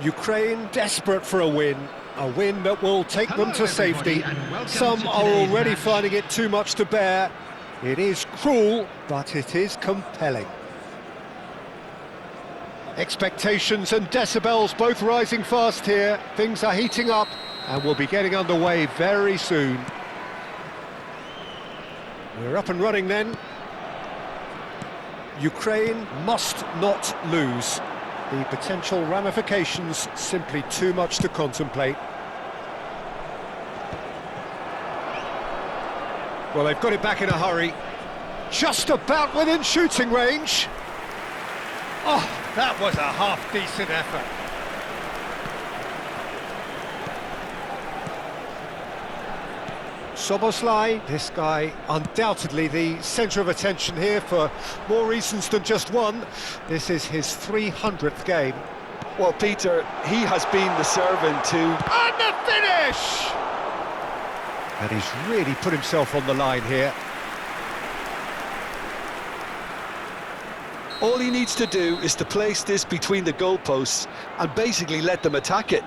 Ukraine desperate for a win that will take them to safety. Some are already finding it too much to bear. It is cruel, but it is compelling. Expectations and decibels both rising fast here. Things are heating up and we'll be getting underway very soon. We're up and running then. Ukraine must not lose. The potential ramifications simply too much to contemplate. Well, they've got it back in a hurry. Just about within shooting range. Oh, that was a half-decent effort. Szoboszlai, this guy undoubtedly the centre of attention here for more reasons than just one. This is his 300th game. Well, Peter, he has been the servant to... And the finish! And he's really put himself on the line here. All he needs to do is to place this between the goalposts and basically let them attack it.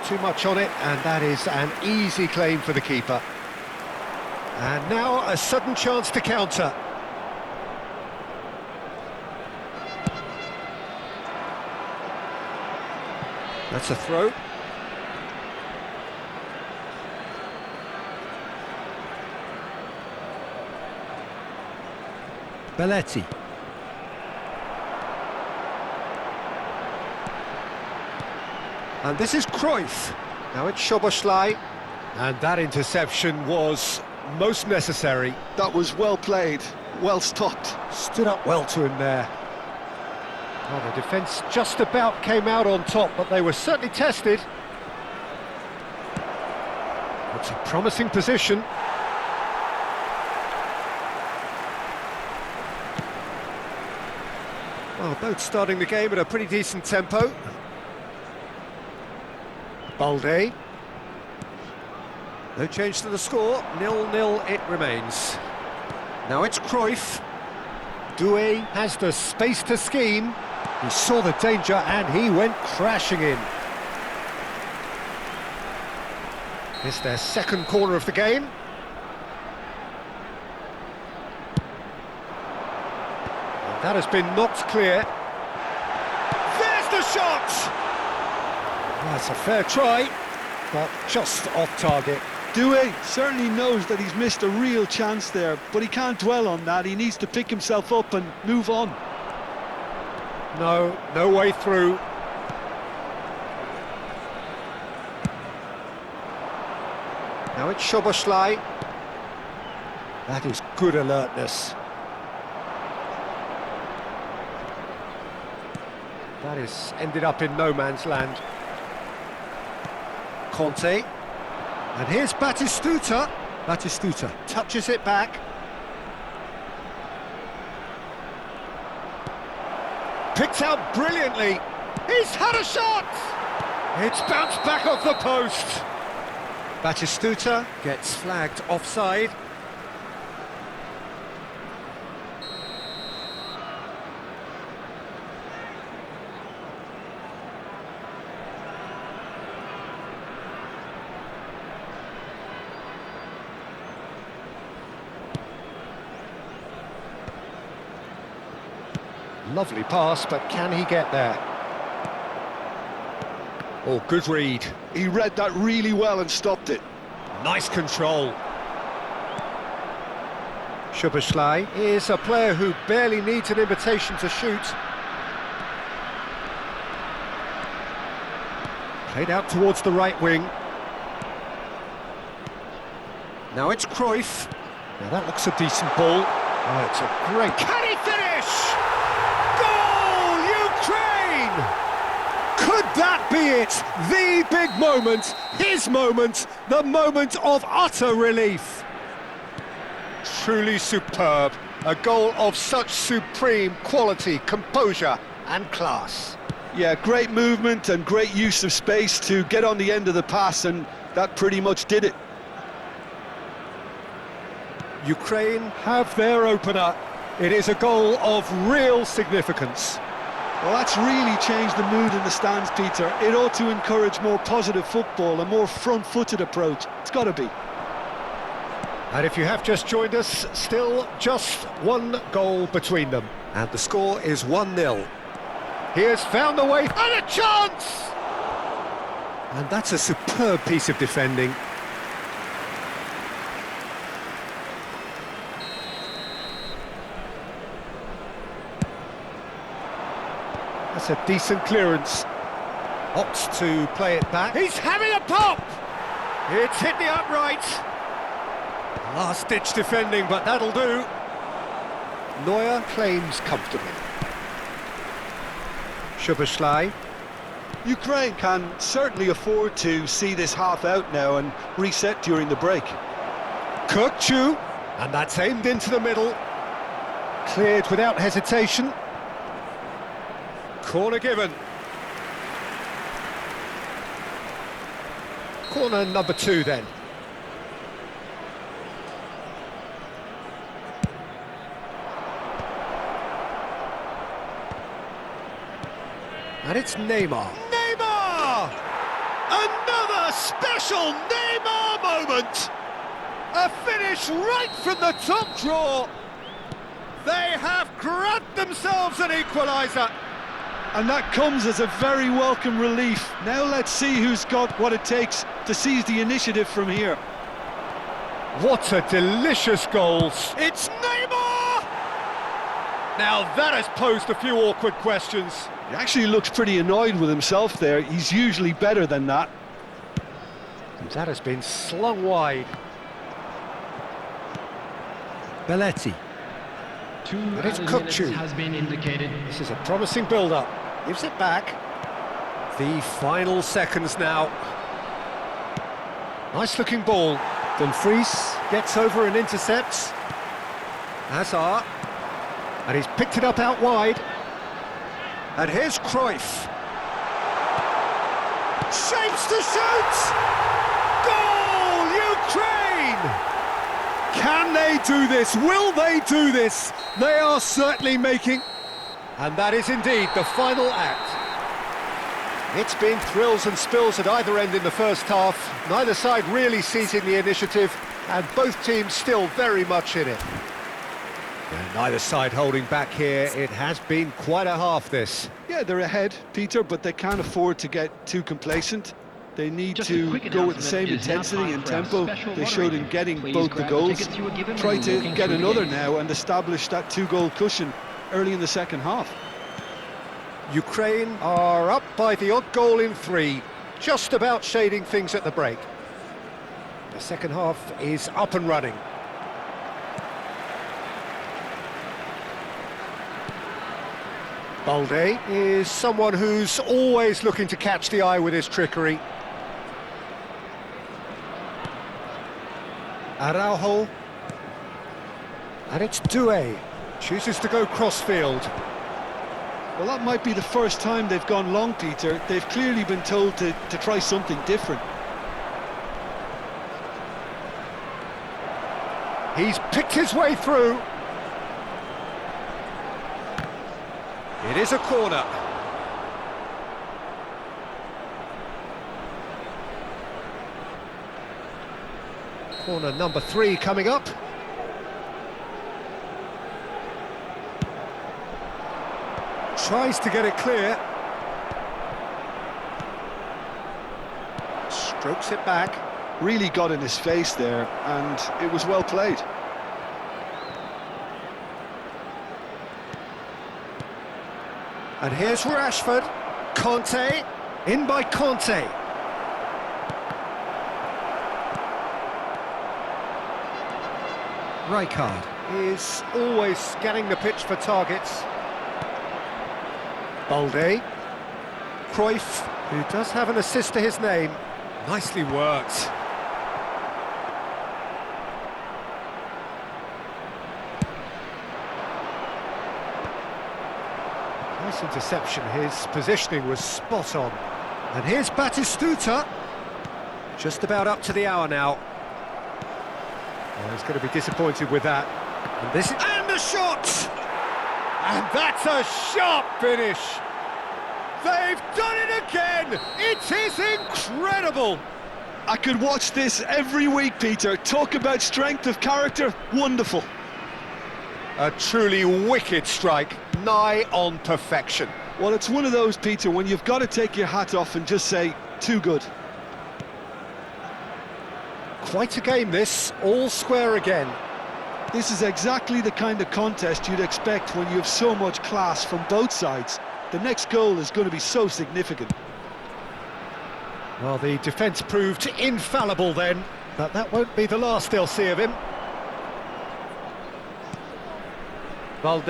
Too much on it, and that is an easy claim for the keeper. And now a sudden chance to counter. That's a throw. Belletti. And this is Cruyff. Now it's Szoboszlai. And that interception was most necessary. That was well played, well stopped. Stood up well to him there. Well, the defence just about came out on top, but they were certainly tested. It's a promising position. Well, both starting the game at a pretty decent tempo. Balde. No change to the score, 0-0 it remains. Now it's Cruyff. Doué has the space to scheme. He saw the danger and he went crashing in. It's their second corner of the game. And that has been knocked clear. There's the shot! That's a fair try, but just off target. Doué certainly knows that he's missed a real chance there, but he can't dwell on that. He needs to pick himself up and move on. No way through. Now it's Szoboszlai. That is good alertness. That is ended up in no man's land. Conte. And here's Batistuta. Batistuta touches it back. Picked out brilliantly. He's had a shot! It's bounced back off the post. Batistuta gets flagged offside. Lovely pass, but can he get there? Oh, good read. He read that really well and stopped it. Nice control. Szoboszlai is a player who barely needs an invitation to shoot. Played out towards the right wing. Now it's Cruyff. Now that looks a decent ball. Oh, it's a great... Can he finish? Goal, Ukraine! Could that be it? The big moment, his moment, the moment of utter relief. Truly superb. A goal of such supreme quality, composure and class. Yeah, great movement and great use of space to get on the end of the pass, and that pretty much did it. Ukraine have their opener. It is a goal of real significance. Well, that's really changed the mood in the stands, Peter. It ought to encourage more positive football, a more front-footed approach. It's got to be. And if you have just joined us, still just one goal between them. And the score is 1-0. He has found the way, and a chance! And that's a superb piece of defending. That's a decent clearance. Opts to play it back. He's having a pop! It's hit the upright. Last-ditch defending, but that'll do. Neuer claims comfortably. Szoboszlai. Ukraine can certainly afford to see this half out now and reset during the break. Kirkçu, and that's aimed into the middle. Cleared without hesitation. Corner given. Corner number 2 then. And it's Neymar. Neymar! Another special Neymar moment! A finish right from the top draw. They have grabbed themselves an equaliser. And that comes as a very welcome relief. Now let's see who's got what it takes to seize the initiative from here. What a delicious goal. It's Neymar! Now that has posed a few awkward questions. He actually looks pretty annoyed with himself there. He's usually better than that. That has been slung wide. Belletti. But it's Kirkçu. Has been indicated. This is a promising build-up. Gives it back. The final seconds now. Nice-looking ball. Dumfries gets over and intercepts. Hazard. And he's picked it up out wide. And here's Cruyff. Shapes to shoot! Goal, Ukraine! Can they do this? Will they do this? They are certainly making... And that is indeed the final act. It's been thrills and spills at either end in the first half. Neither side really seizing the initiative, and both teams still very much in it. And neither side holding back here. It has been quite a half, this. Yeah, they're ahead, Peter, but they can't afford to get too complacent. They need Just a to quick go with the same announcement. It is now intensity time and for our tempo special they showed in moderating. getting Please both the grab the goals. tickets you were given Try and to walking get through the another gate. now and establish that two-goal cushion early in the second half. Ukraine are up by the odd goal in 3, just about shading things at the break. The second half is up and running. Balde is someone who's always looking to catch the eye with his trickery. Araujo. And it's Doué. Chooses to go cross-field. Well, that might be the first time they've gone long, Peter. They've clearly been told to try something different. He's picked his way through. It is a corner. Corner number 3 coming up. Tries to get it clear. Strokes it back. Really got in his face there, and it was well played. And here's Rashford. Conte. In by Conte. Rijkaard is always scanning the pitch for targets. Balde. Cruyff, who does have an assist to his name. Nicely worked. Nice interception. His positioning was spot on. And here's Batistuta. Just about up to the hour now. Oh, he's going to be disappointed with that. And this and the shot! And that's a sharp finish. They've done it again! It is incredible! I could watch this every week, Peter. Talk about strength of character, wonderful. A truly wicked strike, nigh on perfection. Well, it's one of those, Peter, when you've got to take your hat off and just say, too good. Quite a game this, all square again. This is exactly the kind of contest you'd expect when you have so much class from both sides. The next goal is going to be so significant. Well, the defence proved infallible then, but that won't be the last they'll see of him. Balde.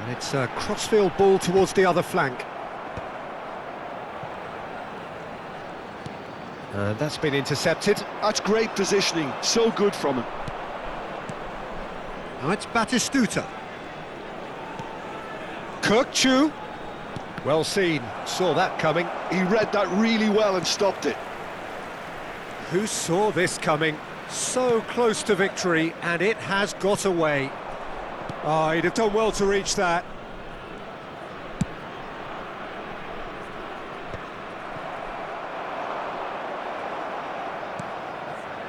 And it's a crossfield ball towards the other flank. And that's been intercepted. That's great positioning, so good from him. Now it's Batistuta. Kirkchu. Well seen, saw that coming. He read that really well and stopped it. Who saw this coming? So close to victory, and it has got away. Oh, he'd have done well to reach that.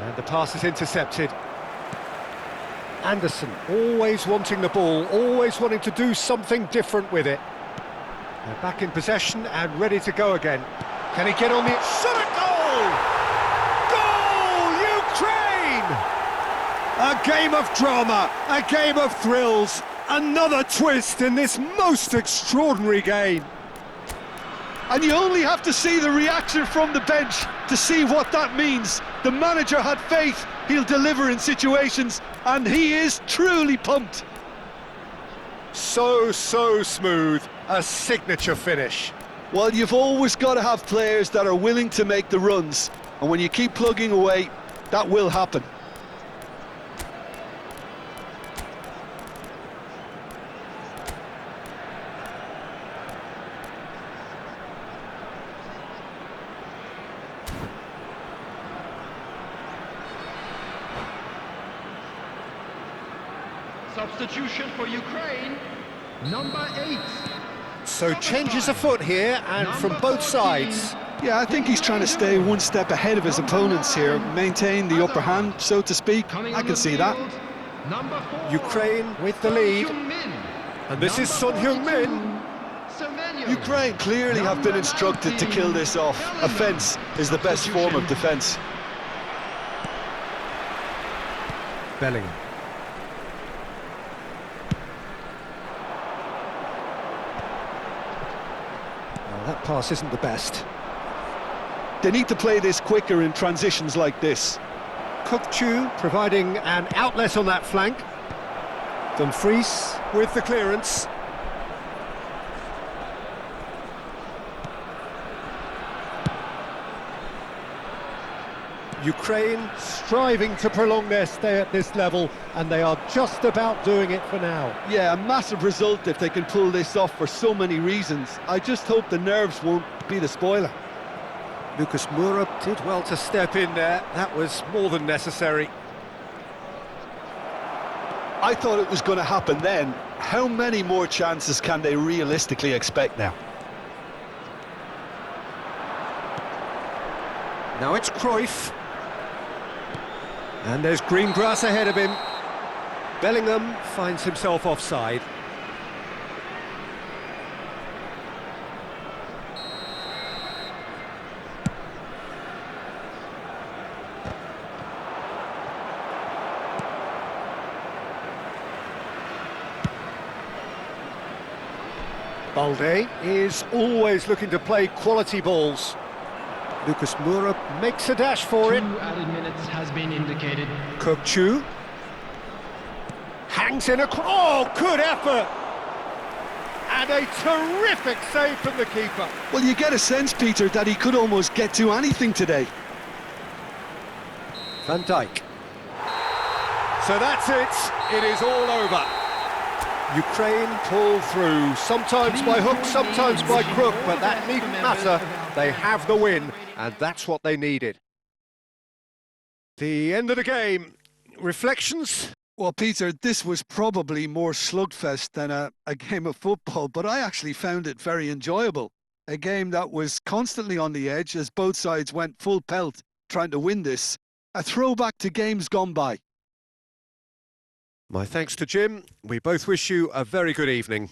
And the pass is intercepted. Anderson, always wanting the ball, always wanting to do something different with it. They're back in possession and ready to go again. Can he get on the... Shot a goal! Goal, Ukraine! A game of drama, a game of thrills, another twist in this most extraordinary game. And you only have to see the reaction from the bench to see what that means. The manager had faith he'll deliver in situations, and he is truly pumped. So smooth, a signature finish. Well, you've always got to have players that are willing to make the runs, and when you keep plugging away, that will happen. Substitution for Ukraine, number 8. So changes afoot here, and from both sides. Yeah, I think he's trying to stay one step ahead of his opponents here, maintain the upper hand, so to speak. I can see that. Ukraine with the lead, and this is Son Heung-min. Ukraine clearly have been instructed to kill this off. Offence is the best form of defence. Bellingham. Well, that pass isn't the best. They need to play this quicker in transitions like this. Kirkchu providing an outlet on that flank. Dumfries with the clearance. Ukraine striving to prolong their stay at this level, and they are just about doing it for now. Yeah, a massive result if they can pull this off for so many reasons. I just hope the nerves won't be the spoiler. Lucas Moura did well to step in there. That was more than necessary. I thought it was going to happen then. How many more chances can they realistically expect now? Now it's Cruyff. And there's green grass ahead of him. Bellingham finds himself offside. Balde is always looking to play quality balls. Lucas Moura makes a dash for it. 2 added minutes has been indicated. Kirkchu hangs in a... Oh, good effort! And a terrific save from the keeper. Well, you get a sense, Peter, that he could almost get to anything today. Van Dijk. So that's it. It is all over. Ukraine pull through, sometimes by hook, sometimes by crook, but that needn't matter. They have the win, and that's what they needed. The end of the game. Reflections? Well, Peter, this was probably more slugfest than a game of football, but I actually found it very enjoyable. A game that was constantly on the edge as both sides went full pelt trying to win this. A throwback to games gone by. My thanks to Jim. We both wish you a very good evening.